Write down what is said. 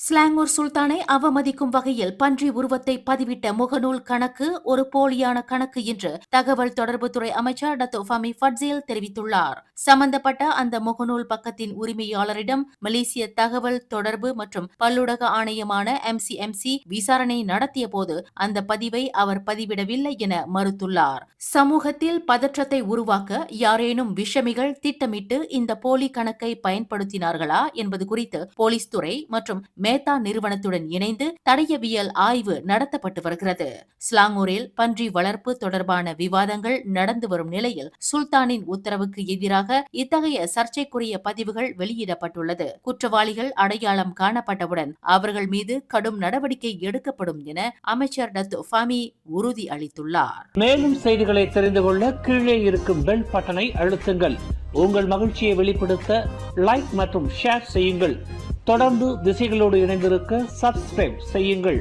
ஸ்லாங்கூர் சுல்தானை அவமதிக்கும் வகையில் பன்றி உருவத்தை பதிவிட்ட முகநூல் கணக்கு ஒரு போலியான கணக்கு என்று தகவல் தொடர்புத்துறை அமைச்சர் டத்தோ ஃபமி ஃபட்சேல் தெரிவித்துள்ளார். சம்பந்தப்பட்ட அந்த முகநூல் பக்கத்தின் உரிமையாளரிடம் மலேசிய தகவல் தொடர்பு மற்றும் பல்லுலக ஆணையமான MCMC விசாரணை நடத்திய போது அந்த பதிவை அவர் பதிவிடவில்லை என மறுத்துள்ளார். சமூகத்தில் பதற்றத்தை உருவாக்க யாரேனும் விஷமிகள் திட்டமிட்டு இந்த போலி கணக்கை பயன்படுத்தினார்களா என்பது குறித்து போலீஸ் துறை மற்றும் மேத்தா நிறுவனத்துடன் இணைந்து தடயவியல் ஆய்வு நடத்தப்பட்டு வருகிறது. ஸ்லாங்கூரில் பன்றி வளர்ப்பு தொடர்பான விவாதங்கள் நடந்து வரும் நிலையில் சுல்தானின் உத்தரவுக்கு எதிராக இத்தகைய சர்ச்சைக்குரிய பதிவுகள் வெளியிடப்பட்டுள்ளது. குற்றவாளிகள் அடையாளம் காணப்பட்டவுடன் அவர்கள் மீது கடும் நடவடிக்கை எடுக்கப்படும் என அமைச்சர் டத்தோ ஃபமி உறுதி அளித்துள்ளார். மேலும் செய்திகளை தெரிந்து கொள்ள கீழே இருக்கும் பெல் பட்டனை அழுத்துங்கள். உங்கள் மகிழ்ச்சியை வெளிப்படுத்த லைக் மற்றும் ஷேர் செய்யுங்கள். தொடர்ந்து திசைகளோடு இணைந்திருக்க சப்ஸ்கிரைப் செய்யுங்கள்.